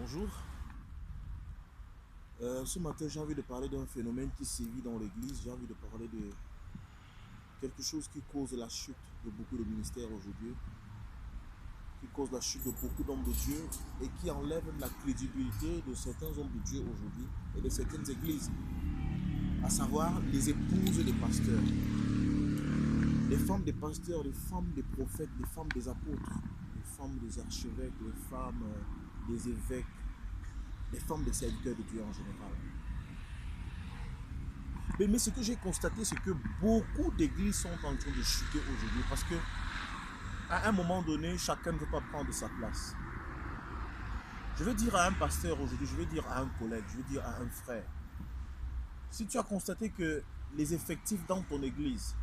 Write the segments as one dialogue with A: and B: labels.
A: Bonjour. Ce matin, j'ai envie de parler d'un phénomène qui sévit dans l'Église. J'ai envie de parler de quelque chose qui cause la chute de beaucoup de ministères aujourd'hui, qui cause la chute de beaucoup d'hommes de Dieu et qui enlève la crédibilité de certains hommes de Dieu aujourd'hui et de certaines églises, à savoir les épouses des pasteurs, les femmes des pasteurs, les femmes des prophètes, les femmes des apôtres, les femmes des archevêques, les femmes des évêques, les femmes des serviteurs de Dieu en général. Mais ce que j'ai constaté, c'est que beaucoup d'églises sont en train de chuter aujourd'hui parce que à un moment donné, chacun ne veut pas prendre sa place. Je vais dire à un pasteur aujourd'hui, je vais dire à un collègue, je vais dire à un frère, si tu as constaté que les effectifs dans ton église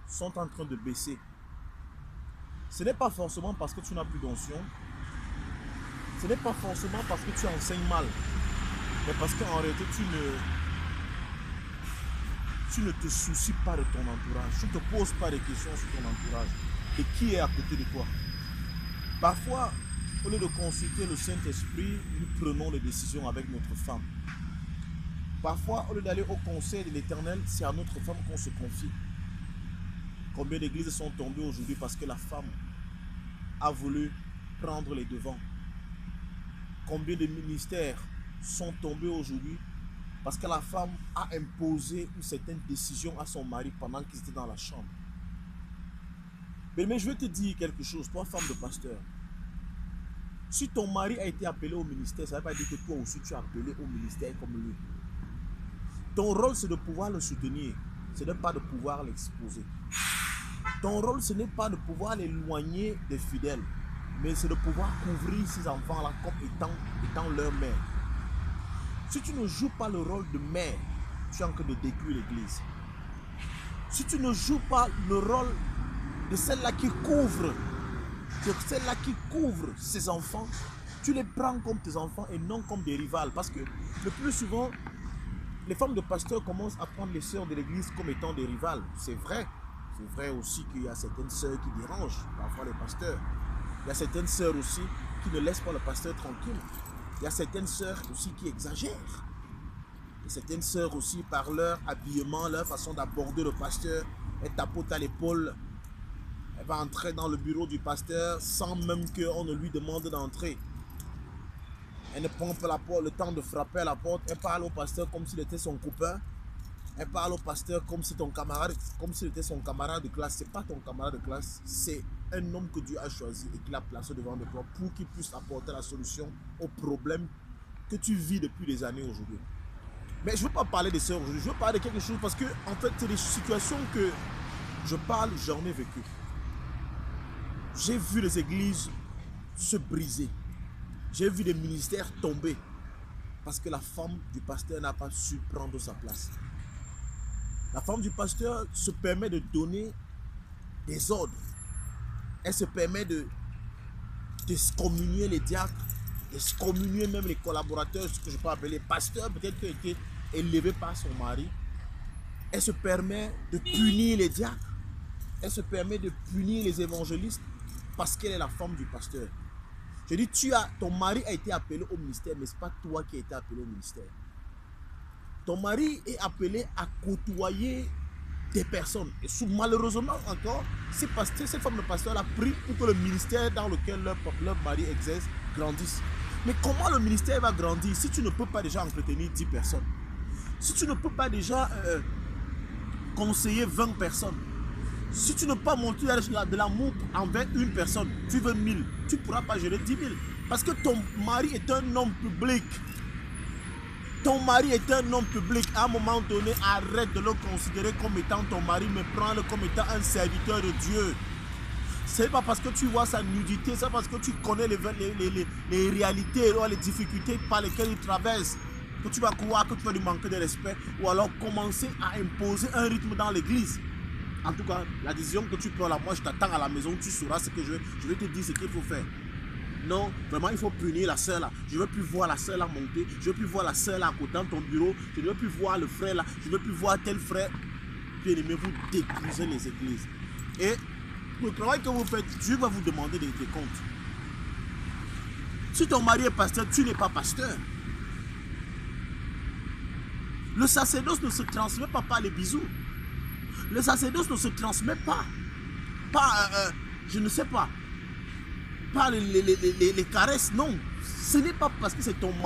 A: sont en train de baisser, ce n'est pas forcément parce que tu n'as plus d'onction, ce n'est pas forcément parce que tu enseignes mal, mais parce qu'en réalité, tu ne te soucies pas de ton entourage, tu ne te poses pas de questions sur ton entourage et qui est à côté de toi. Parfois, au lieu de consulter le Saint-Esprit, nous prenons les décisions avec notre femme. Parfois, au lieu d'aller au conseil de l'Éternel, c'est à notre femme qu'on se confie. Combien d'églises sont tombées aujourd'hui parce que la femme a voulu prendre les devants? Combien de ministères sont tombés aujourd'hui parce que la femme a imposé une certaine décision à son mari pendant qu'ils étaient dans la chambre? Mais je vais te dire quelque chose, toi femme de pasteur. Si ton mari a été appelé au ministère, ça ne veut pas dire que toi aussi tu es appelé au ministère comme lui. Ton rôle, c'est de pouvoir le soutenir, ce n'est pas de pouvoir l'exposer. Ton rôle, ce n'est pas de pouvoir l'éloigner des fidèles, mais c'est de pouvoir couvrir ces enfants-là comme étant leur mère. Si tu ne joues pas le rôle de mère, tu es en train de détruire l'église. Si tu ne joues pas le rôle de celle-là qui couvre, ses enfants, tu les prends comme tes enfants et non comme des rivales. Parce que le plus souvent, les femmes de pasteurs commencent à prendre les sœurs de l'église comme étant des rivales. C'est vrai. C'est vrai aussi qu'il y a certaines sœurs qui dérangent parfois les pasteurs. Il y a certaines sœurs aussi qui ne laissent pas le pasteur tranquille. Il y a certaines sœurs aussi qui exagèrent. Et certaines sœurs aussi, par leur habillement, leur façon d'aborder le pasteur, elles tapotent à l'épaule. Elle va entrer dans le bureau du pasteur sans même qu'on ne lui demande d'entrer. Elle ne prend pas le temps de frapper à la porte. Elle parle au pasteur comme s'il était son copain. Elle parle au pasteur comme si comme s'il était son camarade de classe. Ce n'est pas ton camarade de classe, c'est un homme que Dieu a choisi et qu'il a placé devant toi pour qu'il puisse apporter la solution aux problèmes que tu vis depuis des années aujourd'hui. Mais je ne veux pas parler des sœurs aujourd'hui, je veux parler de quelque chose parce que, en fait, c'est des situations que je parle, j'en ai vécu. J'ai vu les églises se briser. J'ai vu des ministères tomber parce que la femme du pasteur n'a pas su prendre sa place. La femme du pasteur se permet de donner des ordres. Elle se permet d'excommunier les diacres, d'excommunier même les collaborateurs, ce que je peux appeler pasteurs, peut-être qui ont été élevés par son mari. Elle se permet de punir les diacres. Elle se permet de punir les évangélistes parce qu'elle est la femme du pasteur. Je dis, ton mari a été appelé au ministère, mais ce n'est pas toi qui as été appelé au ministère. Ton mari est appelé à côtoyer des personnes. Et malheureusement encore, cette femme de pasteur a pris pour que le ministère dans lequel leur mari exerce grandisse. Mais comment le ministère va grandir si tu ne peux pas déjà entretenir 10 personnes? Si tu ne peux pas déjà conseiller 20 personnes? Si tu ne peux pas montrer de l'amour envers une personne, tu veux 1000, tu ne pourras pas gérer 10 000. Parce que ton mari est un homme public. Ton mari est un homme public. À un moment donné, arrête de le considérer comme étant ton mari, mais prends-le comme étant un serviteur de Dieu. Ce n'est pas parce que tu vois sa nudité, c'est parce que tu connais les réalités, les difficultés par lesquelles il traverse, que tu vas croire que tu vas lui manquer de respect, ou alors commencer à imposer un rythme dans l'église. En tout cas, la décision que tu prends là, moi je t'attends à la maison, tu sauras ce que je vais te dire ce qu'il faut faire. Non, vraiment il faut punir la soeur là. Je ne veux plus voir la soeur là monter, je ne veux plus voir la soeur là à côté dans ton bureau, je ne veux plus voir le frère là, je ne veux plus voir tel frère. Bien aimé, vous détruisez les églises. Et le travail que vous faites, Dieu va vous demander des comptes. Si ton mari est pasteur, tu n'es pas pasteur. Le sacerdoce ne se transmet pas par les bisous. Le sacerdoce ne se transmet pas par, je ne sais pas, par les caresses. Non, ce n'est pas parce que c'est ton